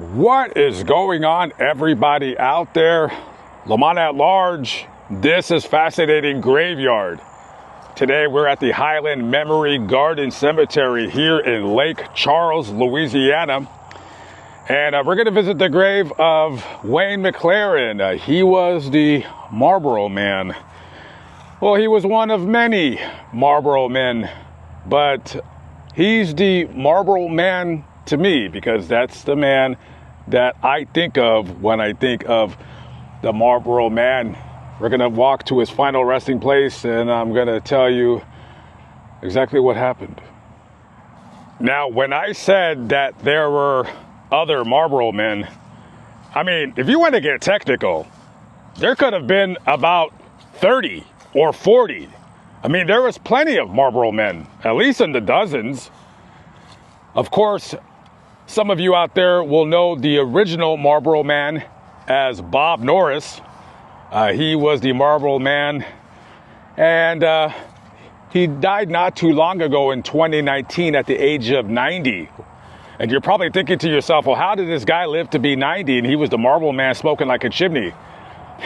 What is going on, everybody out there? Lamont at large. This is Fascinating Graveyard. Today we're at the Highland Memory Garden Cemetery here in Lake Charles, Louisiana. And we're going to visit the grave of Wayne McLaren. He was the Marlboro man. Well, he was one of many Marlboro men, but he's the Marlboro man to me, because that's the man that I think of when I think of the Marlboro man. We're going to walk to his final resting place, and I'm going to tell you exactly what happened. Now, when I said that there were other Marlboro men, I mean, if you want to get technical, there could have been about 30 or 40. I mean, there was plenty of Marlboro men, at least in the dozens. Of course, some of you out there will know the original Marlboro man as Bob Norris. He was the Marlboro man, and he died not too long ago in 2019 at the age of 90. And you're probably thinking to yourself, well, how did this guy live to be 90 and he was the Marlboro man smoking like a chimney?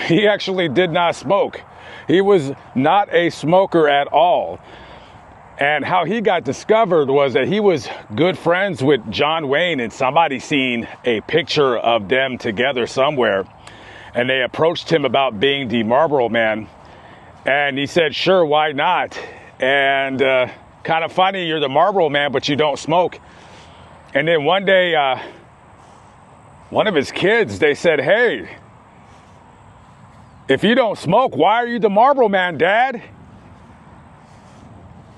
He actually did not smoke. He was not a smoker at all. And how he got discovered was that he was good friends with John Wayne, and somebody seen a picture of them together somewhere. And they approached him about being the Marlboro man. And he said, sure, why not? And kind of funny, you're the Marlboro man, but you don't smoke. And then one day, one of his kids, they said, hey, if you don't smoke, why are you the Marlboro man, Dad?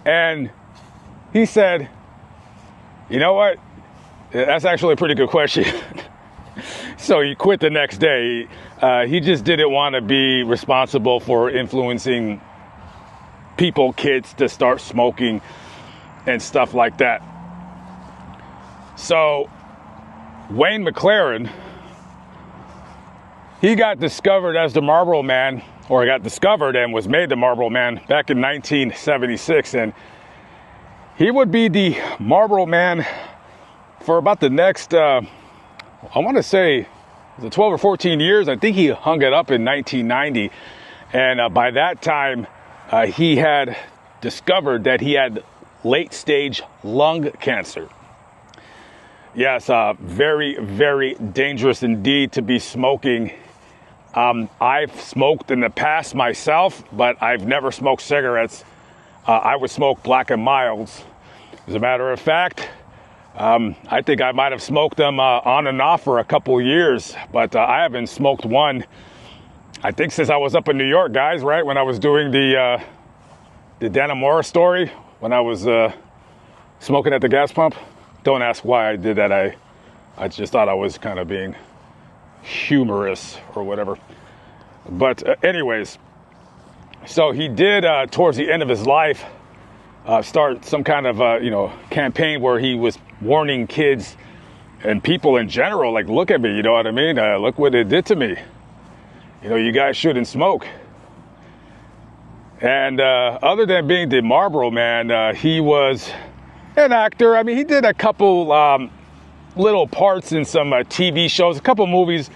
And he said, you know what? That's actually a pretty good question. So he quit the next day. He just didn't want to be responsible for influencing people, kids, to start smoking and stuff like that. So Wayne McLaren, he got discovered as the Marlboro man, or got discovered and was made the Marlboro man back in 1976. And he would be the Marlboro man for about the next, I want to say, 12 or 14 years. I think he hung it up in 1990. And by that time, he had discovered that he had late stage lung cancer. Yes, very, very dangerous indeed to be smoking. I've smoked in the past myself, but I've never smoked cigarettes. I would smoke Black and Milds. As a matter of fact, I think I might have smoked them on and off for a couple years, but I haven't smoked one, I think, since I was up in New York, guys, right? When I was doing the Dannemora story, when I was smoking at the gas pump. Don't ask why I did that. I just thought I was kind of being humorous or whatever. But anyways, so he did towards the end of his life start some kind of campaign where he was warning kids and people in general, like, look at me, you know what I mean? Look what it did to me. You know, you guys shouldn't smoke. And other than being the Marlboro man, he was an actor. I mean, he did a couple little parts in some TV shows, a couple movies,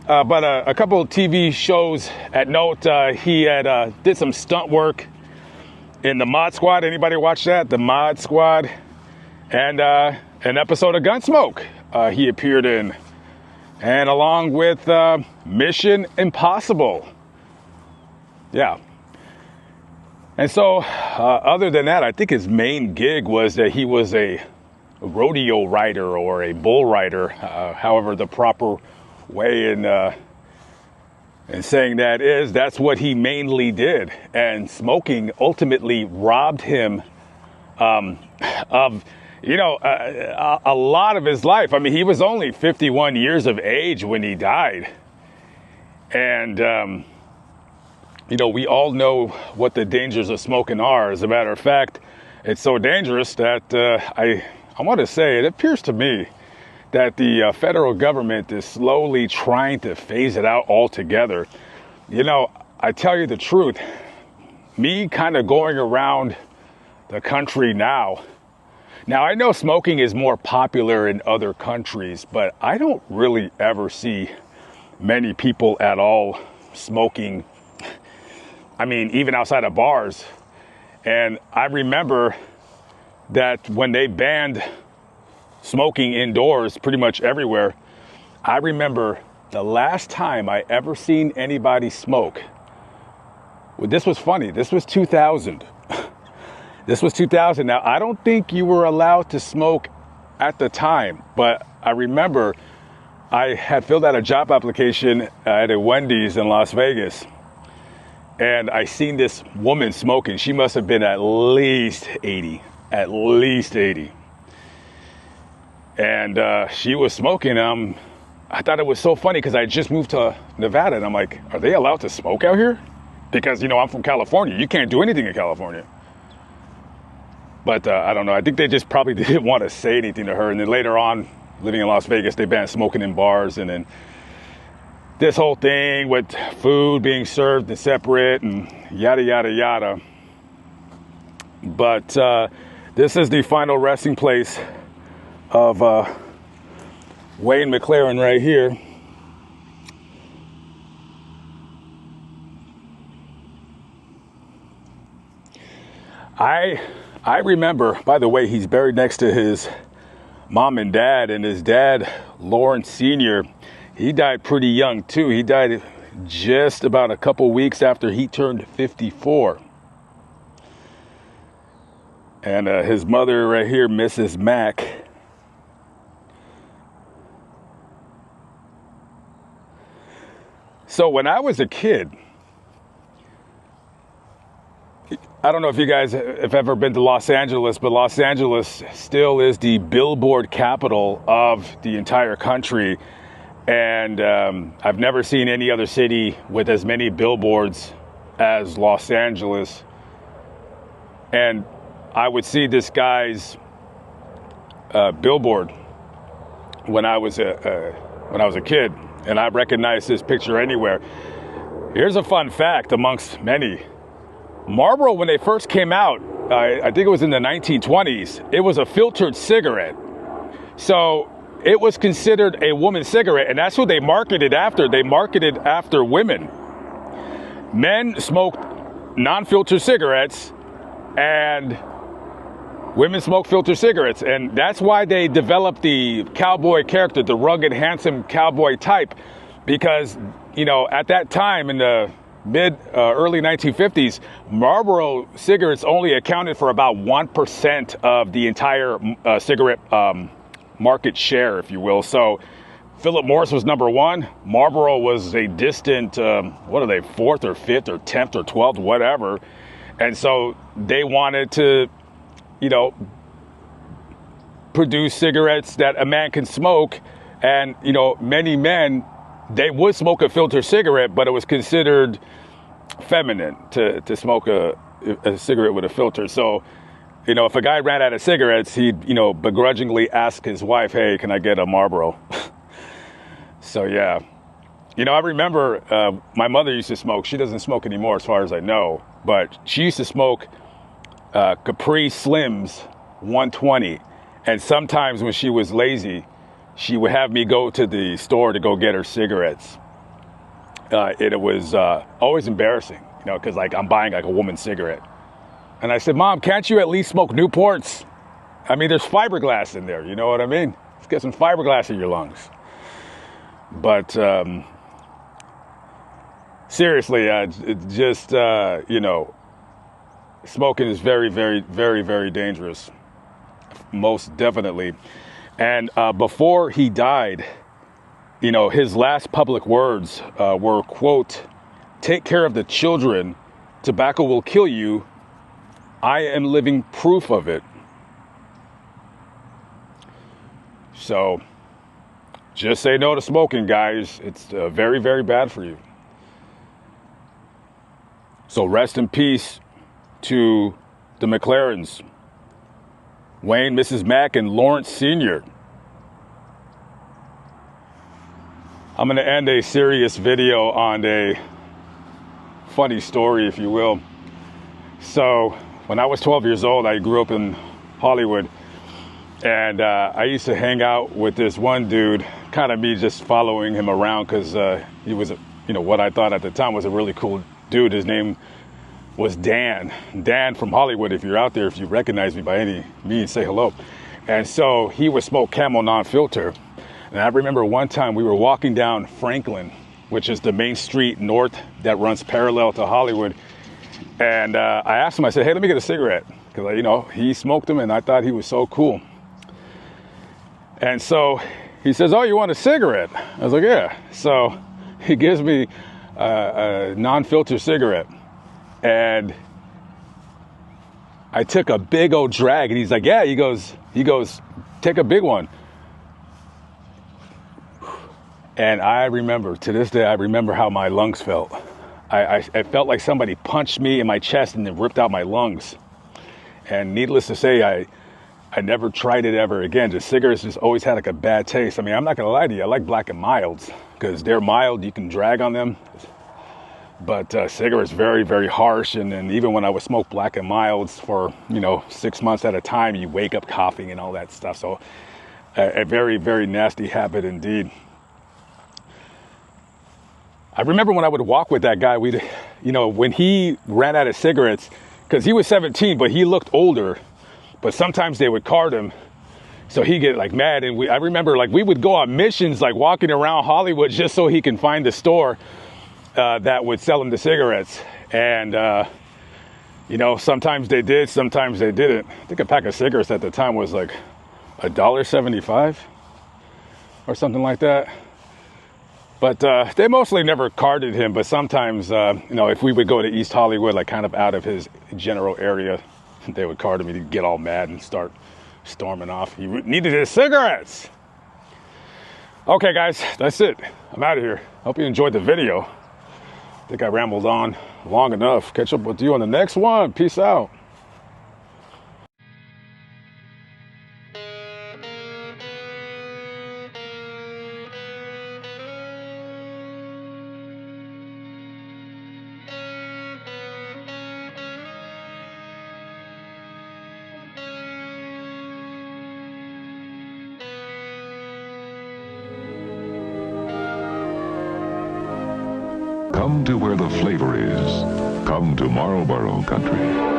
but a couple of TV shows at note. He had did some stunt work in the Mod Squad. Anybody watch that? The Mod Squad. And an episode of Gunsmoke he appeared in. And along with Mission Impossible. Yeah. And so, other than that, I think his main gig was that he was a rodeo rider or a bull rider, however the proper way in saying that is. That's what he mainly did. And smoking ultimately robbed him of, a lot of his life. I mean, he was only 51 years of age when he died. And, we all know what the dangers of smoking are. As a matter of fact, it's so dangerous that I want to say, it appears to me that the federal government is slowly trying to phase it out altogether. I tell you the truth, me kind of going around the country now, Now, I know smoking is more popular in other countries, but I don't really ever see many people at all smoking. I mean, even outside of bars. And I remember that when they banned smoking indoors pretty much everywhere, I remember the last time I ever seen anybody smoke. Well, this was funny. This was 2000. This was 2000. Now, I don't think you were allowed to smoke at the time, but I remember I had filled out a job application at a Wendy's in Las Vegas, and I seen this woman smoking. She must have been at least 80, at least 80. And she was smoking. I thought it was so funny because I just moved to Nevada, and I'm like, are they allowed to smoke out here? Because, you know, I'm from California. You can't do anything in California. But I don't know. I think they just probably didn't want to say anything to her. And then later on, living in Las Vegas, they banned smoking in bars. And then this whole thing with food being served and separate and yada, yada, yada. But this is the final resting place of Wayne McLaren right here. I remember, by the way, he's buried next to his mom and dad, and his dad, Lawrence Sr., he died pretty young too. He died just about a couple weeks after he turned 54. And his mother right here, Mrs. Mack. So when I was a kid, I don't know if you guys have ever been to Los Angeles, but Los Angeles still is the billboard capital of the entire country. And I've never seen any other city with as many billboards as Los Angeles. And I would see this guy's billboard when I was a kid, and I recognized this picture anywhere. Here's a fun fact amongst many. Marlboro, when they first came out, I think it was in the 1920s, it was a filtered cigarette. So it was considered a woman's cigarette, and that's what they marketed after. They marketed after women. Men smoked non-filtered cigarettes, and women smoke filtered cigarettes. And that's why they developed the cowboy character, the rugged, handsome cowboy type, because, you know, at that time in the early 1950s, Marlboro cigarettes only accounted for about 1% of the entire cigarette market share, if you will. So Philip Morris was number one. Marlboro was a distant, what are they, 4th or 5th or 10th or 12th, whatever. And so they wanted to, you know, produce cigarettes that a man can smoke. And, you know, many men, they would smoke a filter cigarette, but it was considered feminine to smoke a cigarette with a filter. So, you know, if a guy ran out of cigarettes, he'd, you know, begrudgingly ask his wife, hey, can I get a Marlboro? So, yeah. You know, I remember my mother used to smoke. She doesn't smoke anymore as far as I know, but she used to smoke Capri Slims 120. And sometimes when she was lazy, she would have me go to the store to go get her cigarettes. It was always embarrassing, you know, because like I'm buying like a woman's cigarette. And I said, Mom, can't you at least smoke Newports? I mean, there's fiberglass in there, you know what I mean? Let's get some fiberglass in your lungs. But seriously, just, you know, smoking is very, very, very, very dangerous. Most definitely. And before he died, you know, his last public words were, quote, take care of the children. Tobacco will kill you. I am living proof of it. So just say no to smoking, guys. It's very, very bad for you. So rest in peace to the McLarens, Wayne, Mrs. Mack, and Lawrence Sr. I'm going to end a serious video on a funny story, if you will. So when I was 12 years old, I grew up in Hollywood, And I used to hang out with this one dude, kind of me just following him around because he was, what I thought at the time was a really cool dude. His name was Dan. Dan from Hollywood. If you're out there, if you recognize me by any means, say hello. And so he would smoke Camel non-filter. And I remember one time we were walking down Franklin, which is the main street north that runs parallel to Hollywood. And I asked him, I said, hey, let me get a cigarette. Because, he smoked them and I thought he was so cool. And so he says, oh, you want a cigarette? I was like, yeah. So he gives me a non-filter cigarette. And I took a big old drag. And he's like, yeah. He goes, take a big one. And I remember, to this day, I remember how my lungs felt. I felt like somebody punched me in my chest and then ripped out my lungs. And needless to say, I never tried it ever again. Just cigarettes just always had like a bad taste. I mean, I'm not gonna lie to you. I like Black and Milds because they're mild. You can drag on them. But cigarettes very, very harsh. And then even when I would smoke Black and Milds for, 6 months at a time, you wake up coughing and all that stuff. So a very, very nasty habit indeed. I remember when I would walk with that guy, when he ran out of cigarettes, because he was 17, but he looked older. But sometimes they would card him, so he'd get like mad. And I remember we would go on missions, like walking around Hollywood just so he can find the store that would sell him the cigarettes. And, sometimes they did, sometimes they didn't. I think a pack of cigarettes at the time was like $1.75 or something like that. But they mostly never carded him. But sometimes, if we would go to East Hollywood, like kind of out of his general area, they would card him. He'd get all mad and start storming off. He needed his cigarettes. Okay, guys, that's it. I'm out of here. Hope you enjoyed the video. I think I rambled on long enough. Catch up with you on the next one. Peace out. Come to where the flavor is. Come to Marlboro country.